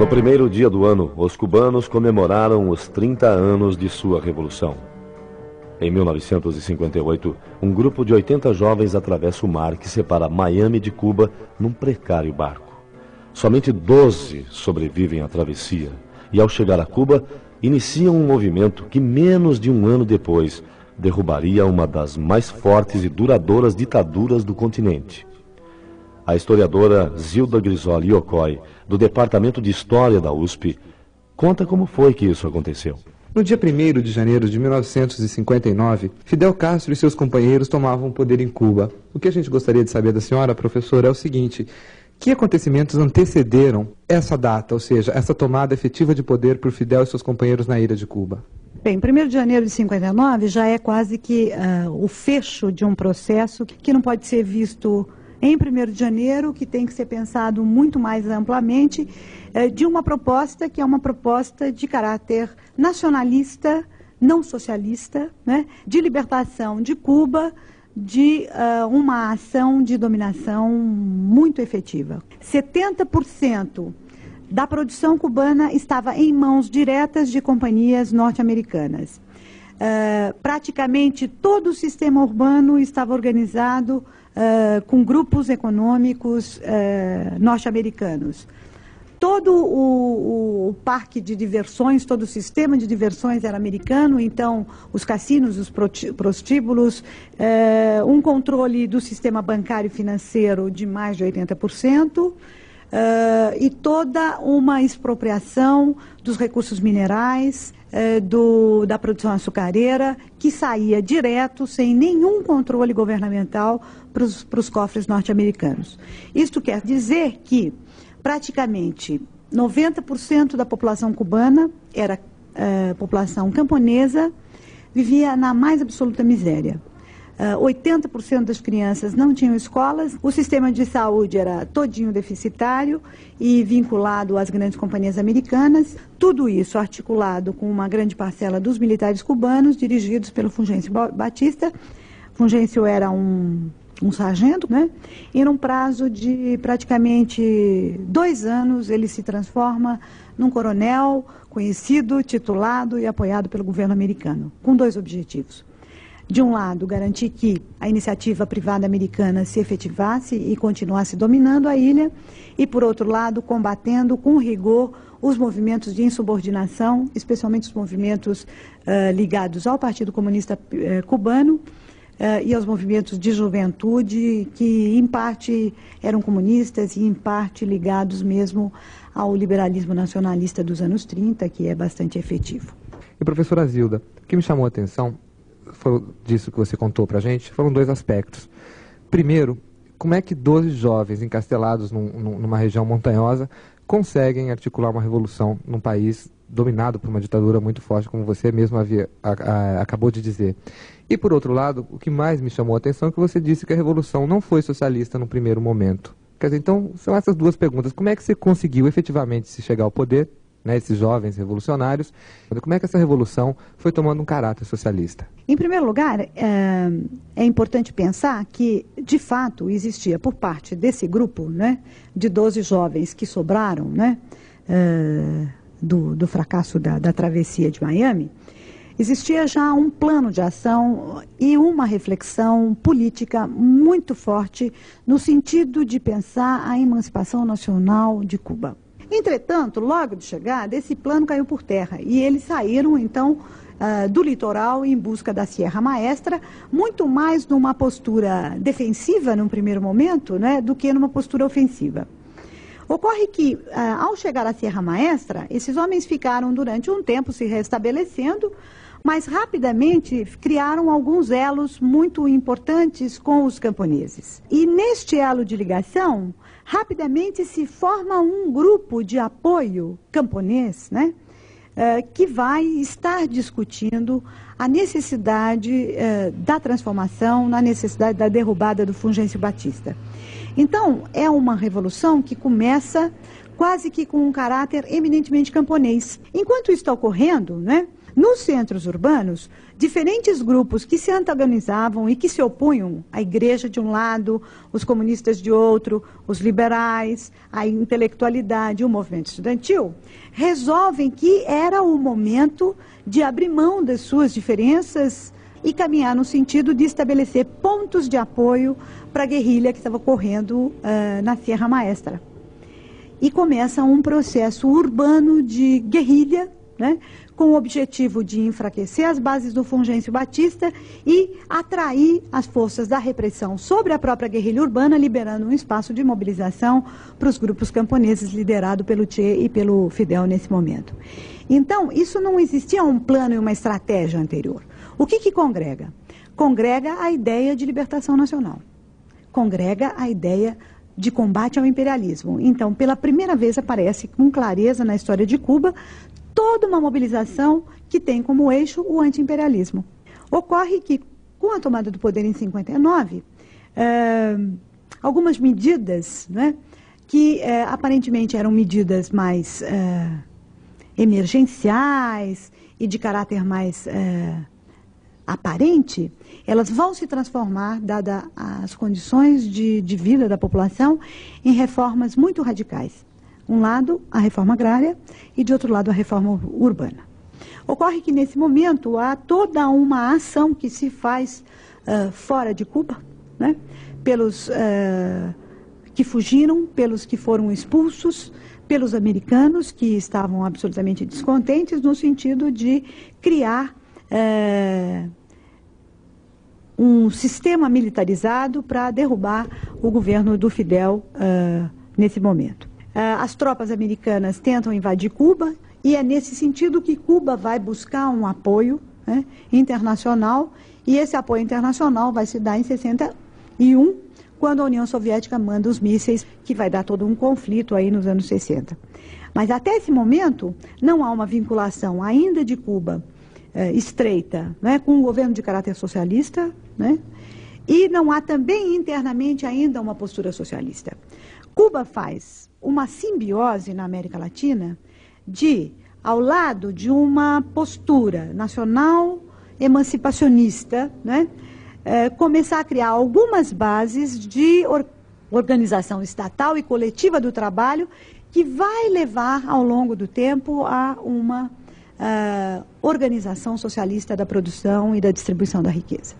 No primeiro dia do ano, os cubanos comemoraram os 30 anos de sua revolução. Em 1958, um grupo de 80 jovens atravessa o mar que separa Miami de Cuba num precário barco. Somente 12 sobrevivem à travessia e, ao chegar a Cuba, iniciam um movimento que, menos de um ano depois, derrubaria uma das mais fortes e duradouras ditaduras do continente. A historiadora Zilda Grisoli Iocoi, do Departamento de História da USP, conta como foi que isso aconteceu. No dia 1º de janeiro de 1959, Fidel Castro e seus companheiros tomavam o poder em Cuba. O que a gente gostaria de saber da senhora, professora, é o seguinte: que acontecimentos antecederam essa data, ou seja, essa tomada efetiva de poder por Fidel e seus companheiros na ilha de Cuba? Bem, 1º de janeiro de 59 já é quase que o fecho de um processo que não pode ser visto em 1º de janeiro, que tem que ser pensado muito mais amplamente, de uma proposta que é uma proposta de caráter nacionalista, não socialista, né, de libertação de Cuba, de uma ação de dominação muito efetiva. 70% da produção cubana estava em mãos diretas de companhias norte-americanas. Praticamente todo o sistema urbano estava organizado com grupos econômicos norte-americanos. Todo o parque de diversões, todo o sistema de diversões era americano, então os cassinos, os prostíbulos, um controle do sistema bancário e financeiro de mais de 80%, e toda uma expropriação dos recursos minerais, da produção açucareira, que saía direto, sem nenhum controle governamental, para os cofres norte-americanos. Isto quer dizer que praticamente 90% da população cubana era população camponesa, vivia na mais absoluta miséria. 80% das crianças não tinham escolas, o sistema de saúde era todinho deficitário e vinculado às grandes companhias americanas, tudo isso articulado com uma grande parcela dos militares cubanos, dirigidos pelo Fulgêncio Batista. Fulgêncio era um sargento, né? E num prazo de praticamente 2 anos ele se transforma num coronel conhecido, titulado e apoiado pelo governo americano, com 2 objetivos. De um lado, garantir que a iniciativa privada americana se efetivasse e continuasse dominando a ilha, e, por outro lado, combatendo com rigor os movimentos de insubordinação, especialmente os movimentos ligados ao Partido Comunista Cubano e aos movimentos de juventude, que, em parte, eram comunistas e, em parte, ligados mesmo ao liberalismo nacionalista dos anos 30, que é bastante efetivo. E, professora Zilda, o que me chamou a atenção disso que você contou para a gente, foram 2 aspectos. Primeiro, como é que 12 jovens encastelados numa região montanhosa conseguem articular uma revolução num país dominado por uma ditadura muito forte, como você mesmo acabou de dizer. E, por outro lado, o que mais me chamou a atenção é que você disse que a revolução não foi socialista no primeiro momento. Quer dizer, então, são essas 2 perguntas. Como é que você conseguiu efetivamente se chegar ao poder, né, esses jovens revolucionários? Como é que essa revolução foi tomando um caráter socialista? Em primeiro lugar, é importante pensar que, de fato, existia por parte desse grupo, né, de 12 jovens que sobraram, né, do fracasso da travessia de Miami, existia já um plano de ação e uma reflexão política muito forte no sentido de pensar a emancipação nacional de Cuba. Entretanto, logo de chegada, esse plano caiu por terra e eles saíram, então, do litoral em busca da Sierra Maestra, muito mais numa postura defensiva, num primeiro momento, né, do que numa postura ofensiva. Ocorre que, ao chegar à Sierra Maestra, esses homens ficaram durante um tempo se restabelecendo, mas rapidamente criaram alguns elos muito importantes com os camponeses. E neste elo de ligação, rapidamente se forma um grupo de apoio camponês, né, que vai estar discutindo a necessidade da transformação, na necessidade da derrubada do Fulgêncio Batista. Então, é uma revolução que começa quase que com um caráter eminentemente camponês. Enquanto isso está ocorrendo, né, Nos centros urbanos, diferentes grupos que se antagonizavam e que se opunham, a igreja de um lado, os comunistas de outro, os liberais, a intelectualidade, o movimento estudantil, resolvem que era o momento de abrir mão das suas diferenças e caminhar no sentido de estabelecer pontos de apoio para a guerrilha que estava ocorrendo na Sierra Maestra. E começa um processo urbano de guerrilha, né, com o objetivo de enfraquecer as bases do Fulgêncio Batista e atrair as forças da repressão sobre a própria guerrilha urbana, liberando um espaço de mobilização para os grupos camponeses liderados pelo Che e pelo Fidel nesse momento. Então, isso não existia um plano e uma estratégia anterior. O que congrega? Congrega a ideia de libertação nacional. Congrega a ideia de combate ao imperialismo. Então, pela primeira vez aparece com clareza na história de Cuba toda uma mobilização que tem como eixo o anti-imperialismo. Ocorre que, com a tomada do poder em 59, algumas medidas, né, que aparentemente eram medidas mais emergenciais e de caráter mais aparente, elas vão se transformar, dadas as condições de vida da população, em reformas muito radicais. Um lado, a reforma agrária, e de outro lado, a reforma urbana. Ocorre que, nesse momento, há toda uma ação que se faz fora de Cuba, né? Pelos que fugiram, pelos que foram expulsos, pelos americanos, que estavam absolutamente descontentes, no sentido de criar um sistema militarizado para derrubar o governo do Fidel nesse momento. As tropas americanas tentam invadir Cuba e é nesse sentido que Cuba vai buscar um apoio, né, internacional, e esse apoio internacional vai se dar em 61, quando a União Soviética manda os mísseis, que vai dar todo um conflito aí nos anos 60. Mas até esse momento não há uma vinculação ainda de Cuba estreita, né, com um governo de caráter socialista, né, e não há também internamente ainda uma postura socialista. Cuba faz uma simbiose na América Latina de, ao lado de uma postura nacional emancipacionista, né, começar a criar algumas bases de organização estatal e coletiva do trabalho que vai levar ao longo do tempo a uma organização socialista da produção e da distribuição da riqueza.